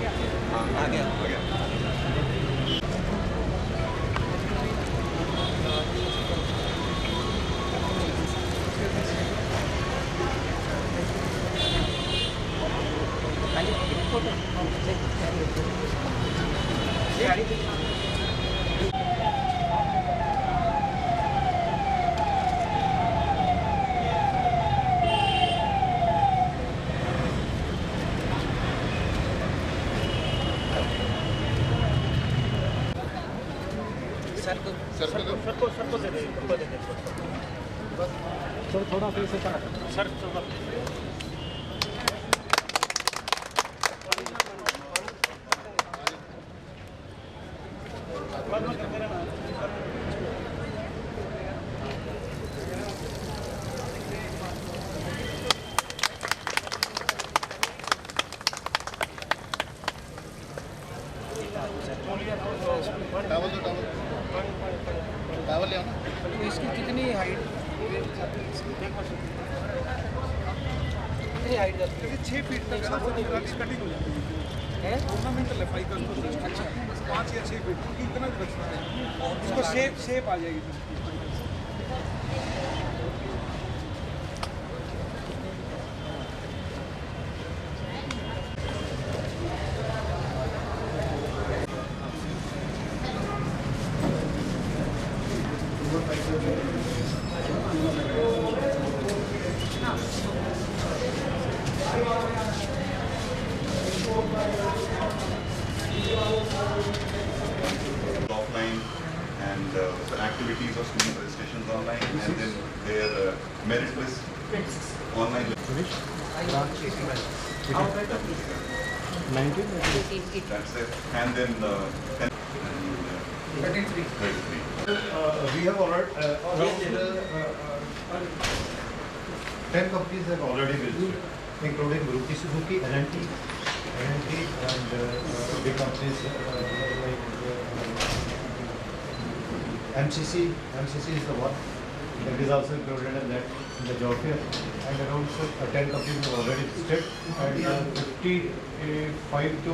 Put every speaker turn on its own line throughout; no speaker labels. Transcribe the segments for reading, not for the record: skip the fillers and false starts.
आ गया।
सर को दे दे सर थोड़ा सा इसे सर
टावल ले आओ ना।
इसकी कितनी हाइट जाती है?
6 फीट तक कटिंग हो जाती है। ऑर्नामेंटल है 5 का। अच्छा 5 या 6 फीट इतना भी बचता है। उसको शेप आ जाएगी।
Offline and activities of student registrations online and then their merit list online.
19
That's it. And then 33.
We have already around 10 companies have already registered, including Maruti Suzuki, L&T, and big companies like MCC. MCC is the one that is also included in that in the job fair. And around 10 companies have already registered, and 55 to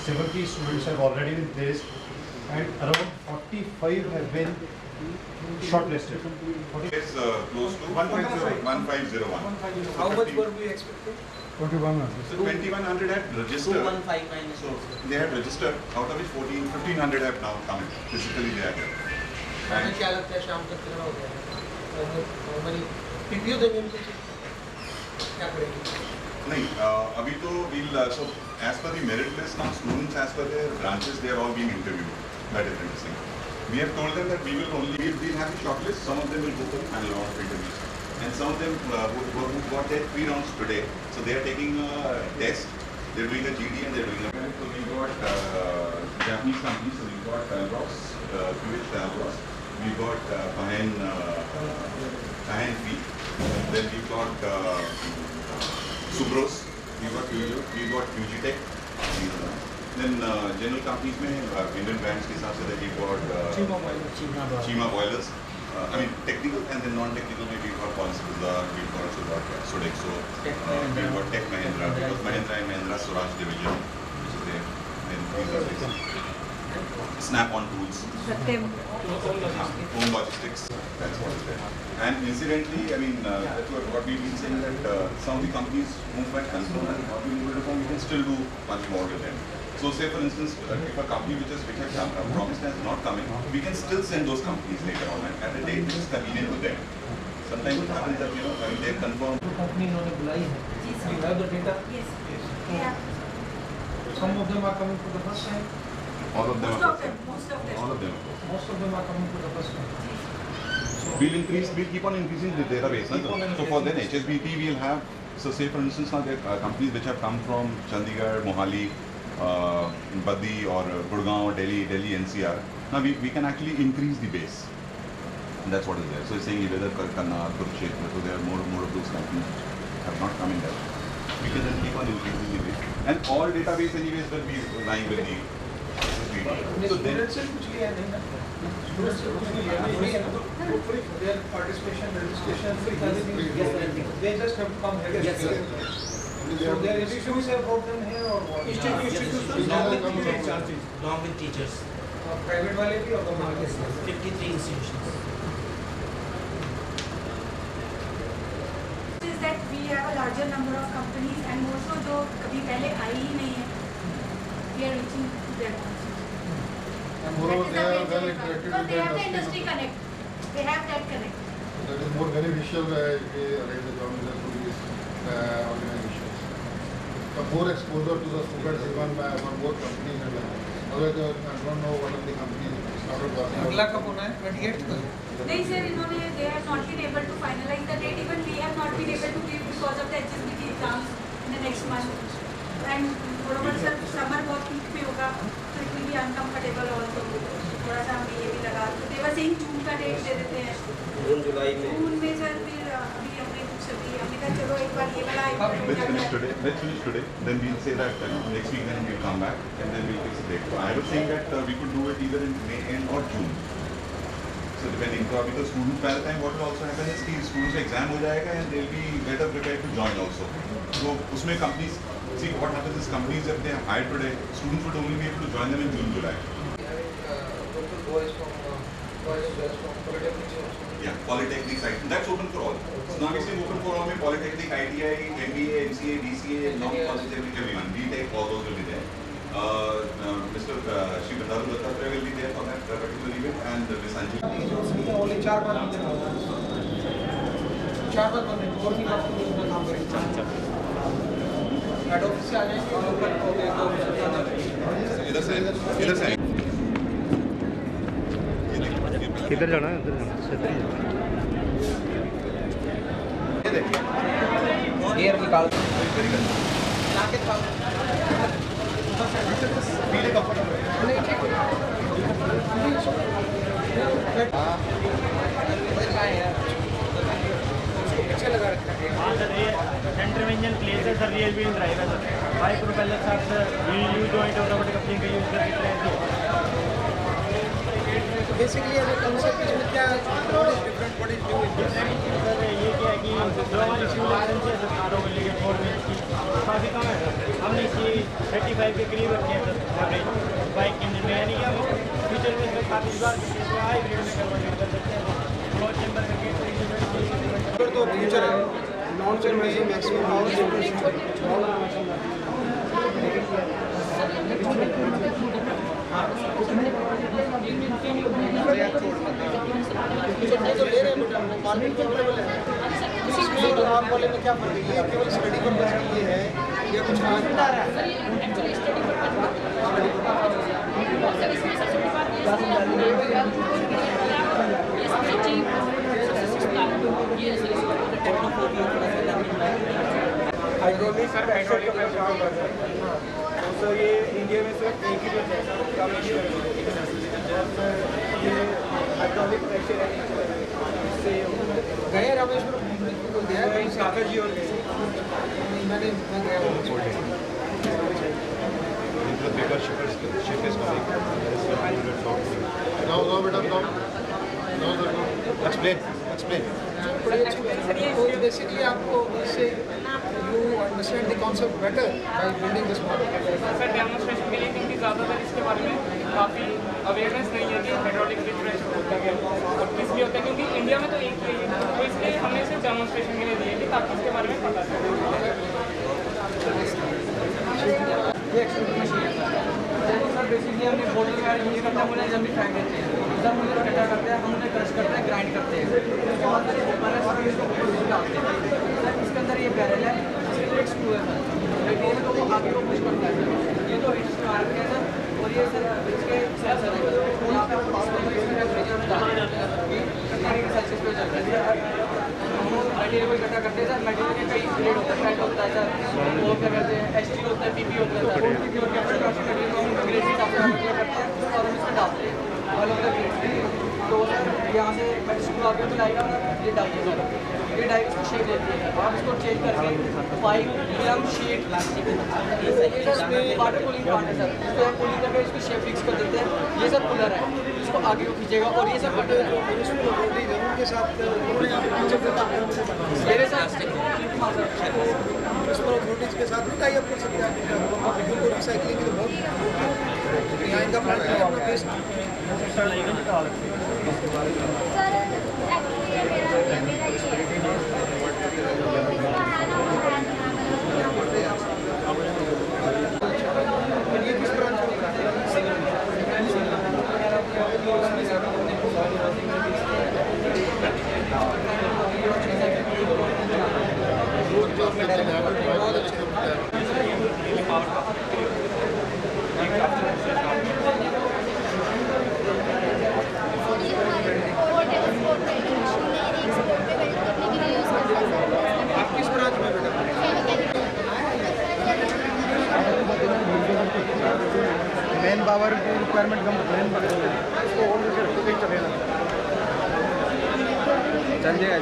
70 students have already been placed, and around 45 have been shortlisted.
It's close to 1501.
How much were we expecting?
21
So 2100 had registered.
2159
So they had registered, out of which 1500 have now come in. Physically they are there.
हमें क्या लगता है शाम तक कितना हो गया? PPO देंगे क्या करेंगे?
नहीं अभी तो we'll so as per the merit list now students as per their branches they are all being interviewed by different things. We have told them that we'll have a shortlist. Some of them will go for the final round of interviews, and some of them who got their 3 rounds today, so they are taking a test. They're doing a GD and they're doing a. So we got Japanese companies. So we got Ross, QH Ross. We got Pahen Feet. Then we got Subros. We got Fujitech. Then general companies में Indian brands के हिसाब से that we got Chima boilers. I mean technical and then non-technical में we got Policy Bazaar, we got also got Sodexo, we got Tech Mahindra because Mahindra and Mahindra Swaraj division which is there. Then these are basic. Snap-on tools. Home logistics. That's what is there. And incidentally, I mean that's what we've been saying that some of the companies move by transform and not being able to perform, we can still do much more with them. So say for instance, if a company which has promised has not come in, we can still send those companies later on at a date which is convenient with them. Sometimes it happens that I mean they confirm.
Company इन्होंने बुलाई है. You have the data?
Yes.
Some of them are coming for the first time.
All of them.
Most of them.
All of them.
Most of them are coming for the first time.
We'll keep on increasing the database. So for then HSBT we'll have, so say for instance now there are companies which have come from Chandigarh, Mohali, Baddi or Gurgaon, Delhi NCR. Now we can actually increase the base. And that's what is there. So it's saying whether Karnal, Kurukshetra, so there are more of those companies which have not come in there. We can then keep on increasing the base. And all database anyways will be lying with the SSBT. So then
student से कुछ लिया नहीं ना. Student से कुछ लिया नहीं है ना. Hopefully their participation, registration, everything. They just have to come here. So their issues have broken here or what?
Institutions
Along with teachers,
Private वाले भी और government के भी?
53 institutions.
is that we have a larger number of companies and more so जो कभी पहले आई ही नहीं है, we are reaching their goals.
And moreover, they are well interacted
Because
with
they
the
have the
industry.
industry connect. They have that connect.
That is more beneficial if we arrange the job to these organizations. The more exposure to the students even by more companies and otherwise I don't know what of the companies started working.
अगला कब होना है? 28th को?
नहीं sir, इन्होंने they have not been able to finalize the date. Even we have not been able to give because of the HSBT exams in the next month. And moreover sir summer बहुत peak में होगा, तो it will be uncomfortable also. थोड़ा सा हमें ये भी लगा. तो they were saying जून का डेट दे देते हैं.
जून जुलाई में.
जून में सर फिर अभी हमने कुछ हमने कहा चलो एक बार ये वाला
Let's finish today. Then we'll say that next week then we'll come back and then we'll fix a date. So I was saying that we could do it either in May end or June. So depending. So अभी तो students by the time what will also happen is कि students का exam हो जाएगा and they'll be better prepared to join also. So उसमें companies see what happens is companies if they have hired today, students would only be able to join them in June, July.
Local boys from polytechnics also.
Yeah, polytechnic side. That's open for all. So now we say open for all. Mein polytechnic, ITI, MBA, MCA, DCA, non-college, everyone. BTech, all those will be there. Mr. Shri Bandaru Dattatreya will be there for that particular event, and Ms. Anjali.
Only 4 बार बंदे और भी बात नहीं उनका काम करेंगे. Head office से आ जाएंगे और ऊपर हो गए तो
इधर से
किधर जाना है? उधर जाना है।
एयर निकाल
सेंटर में इंजन प्लेस है सर, रियल व्हील ड्राइव है सर, बाइक प्रोपेलर साथ यूज जॉइंट ऑटोमेटिक अपनी का यूज करके चलाएंगे.
बेसिकली एज अ कांसेप्ट इसमें क्या different what is new in this?
Sir ये क्या है कि जो हमारी फ्यूल लाइसेंस है सर कारों के लिए 4 व्हील की काफ़ी कम है सर. हमने इसी 35 के करीब रखे हैं सर एवरेज बाइक के इंजन में, यानी कि हम फ्यूचर में सर काफ़ी बार हाइब्रिड में कन्वर्ट कर सकते हैं. क्लोज चैम्बर करके
तो फ्यूचर है नॉन चेंज में मैक्सिमम पावर जनरेशन तो ले रहे हैं मार्केट में अवेलेबल है. इसमें और आप वाले में क्या फर्क है? ये केवल स्टडी पर्पस के लिए है या कुछ और बता रहा है?
हाइड्रोलिक सर हाइड्रोलिक में काम करता है. तो सर ये इंडिया में सिर्फ एक ही जो है काम नहीं कर ये हाइड्रोलिक प्रेशर है इससे
गए रमेश को दिया है
सागर जी और
मैंने गया
Explain.
तो बेसिकली आपको इससे you understand the concept better by building this model.
Sir demonstration के लिए क्योंकि ज़्यादातर इसके बारे में काफ़ी अवेयरनेस नहीं है कि हाइड्रोलिक प्रेशर होता है और किस लिए होता है, क्योंकि इंडिया में तो एक ही है, तो इसलिए हमने सिर्फ डेमोन्स्ट्रेशन के लिए दिए थे ताकि इसके बारे में पता चले.
ये एक्सपेक्ट मशीन है सर. बेसिकली हमने बॉटल का यूज करते हैं, मुझे जब भी फ्राई देते हैं जब मुझे इकट्ठा करते हैं, हम उन्हें क्रश करते हैं, ग्राइंड करते हैं. उसके बाद डालते हैं. इसके अंदर ये बैरल है, एक स्क्रू है सर, तो वो आगे को पुश करता है. ये तो हिट से मार है सर. और ये सर इसके सेंसर है, यहाँ पे टेम्परेचर डालते हैं 30 सेल्सियस पे चल रहा है. मटेरियल को इकट्ठा करते हैं सर. मटेरियल के कई ग्रेड होता है, फैट होता है सर, वो क्या कहते हैं ST होता है, PP होता है सर. और कैप्चर मटेरियल को हम ग्रेड के हिसाब से करते हैं और हम इसमें डालते हैं अलग अलग ग्रेड. तो सर यहाँ से स्क्रू आगे मिलाएगा ये डाई है, ये डाई इसको शेप देती है। आप इसको चेंज करके pipe film sheet water cooling part है सर, इसको कूलिंग करके इसको शेप फिक्स कर देते हैं। ये सर कूलर है, इसको आगे को खींचेगा और ये सब बटन है।
के साथ
मेरे साथ
म्यूनसिपल अथॉरिटीज़ के साथ भी टाई अप कर सकते हैं उनको रिसाइकलिंग की तो बहुत यहाँ इनका प्लांट है अपना वेस्ट
सर एक्चुअली मेरा
ये किस ब्रांच में
बहुत अच्छे
आप किस ब्रांच में बेटा
मैन पावर की रिक्वायरमेंट कम मैन पावर इसको ऑन करके रखो कहीं चलेगा चल जाएगा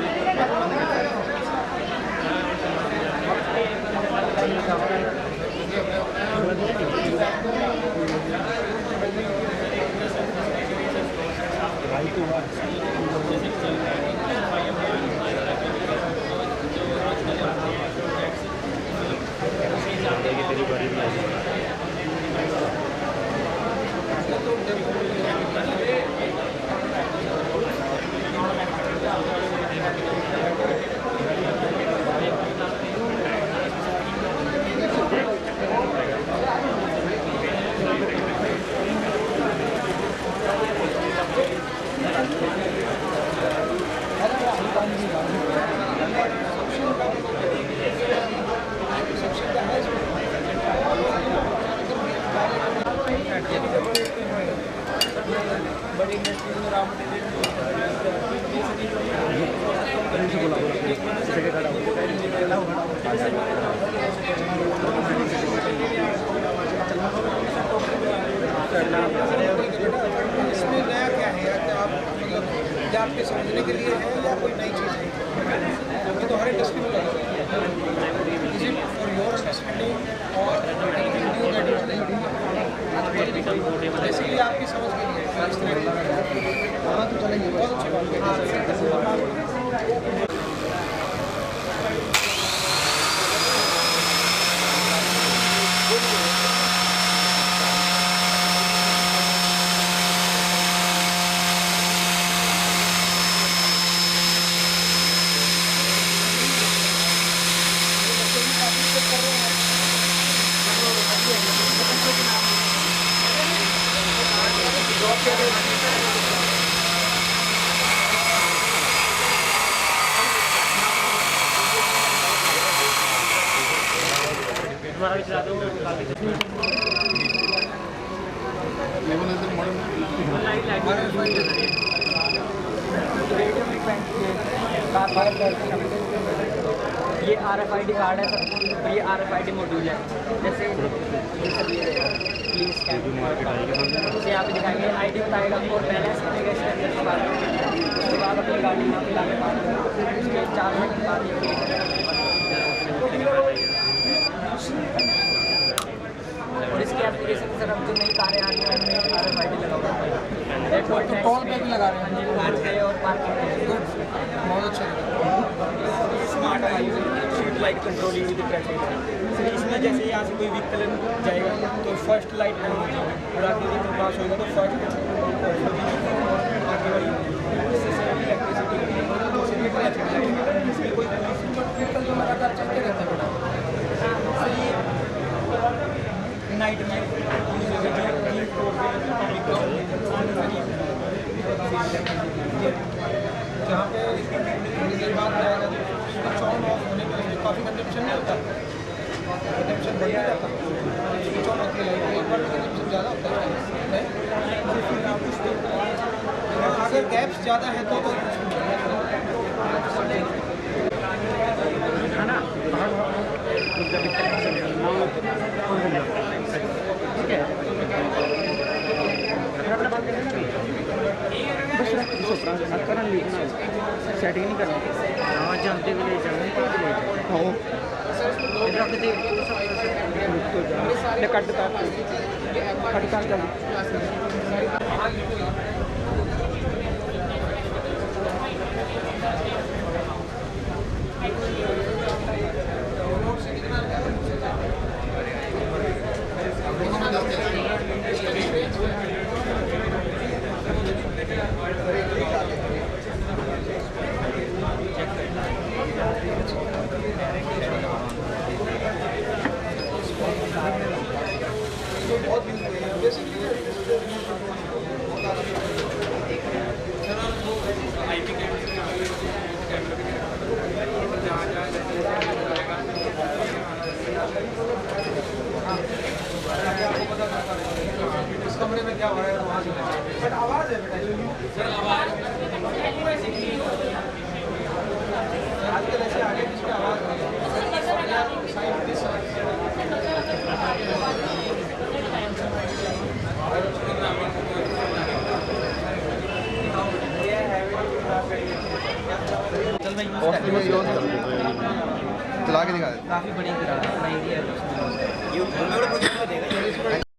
जी
बड़ी इंडस्ट्रीज में रॉ इसमें नया क्या है कि आप मतलब या आपके समझने के लिए है या कोई नई चीज़ है ये तो हर इंडस्ट्री में लगा is it for your understanding और बेसिकली आपकी समझ के लिए इस तरह की हाँ तो चलेंगे बहुत अच्छी बात है
ये RFID कार्ड है सर, और ये RFID मॉड्यूल है। जैसे प्लीज इसे यहाँ पे दिखाएंगे, ID बताएगा और बैलेंस करेगा इसके अंदर के बाद उसके बाद अपनी गाड़ी यहाँ पे लाने बाद उसके 4 मिनट बाद और इसके एप्लीकेशन सर हम जो नई कारें आ रही हैं उनमें RFID लगा हुआ है।
टोल पे भी लगा रहे हैं
पार्क है और पार्किंग है।
बहुत अच्छा
smart street light control with traffic. इसमें जैसे यहाँ से कोई व्हीकल जाएगा तो फर्स्ट लाइट ऑन हो जाएगी और आगे व्हीकल पास होगा तो फर्स्ट आगे वाली इलेक्ट्रिसिटी इसमें कोई व्हीकल जो लगातार चलते रहता है नाइट में
जहाँ पे थोड़ी देर बाद जाएगा स्विच ऑन ऑफ होने में काफ़ी कंजप्शन नहीं होता, कंजप्शन बढ़ नहीं जाता, स्विच ऑन होती है लाइट एक बार कंजप्शन ज़्यादा होता है। अगर गैप्स ज़्यादा है तो सेटिंग नहीं करनी हाँ जानते भी ले चलने हाँ कटता चल इस कमरे में क्या हो रहा है वहाँ से बट आवाज़ है बेटा सर आवाज़ आजकल ऐसे आगे जिसकी आवाज़ नहीं
चल भाई
चला के दिखा दे
काफ़ी बड़ी गिरा है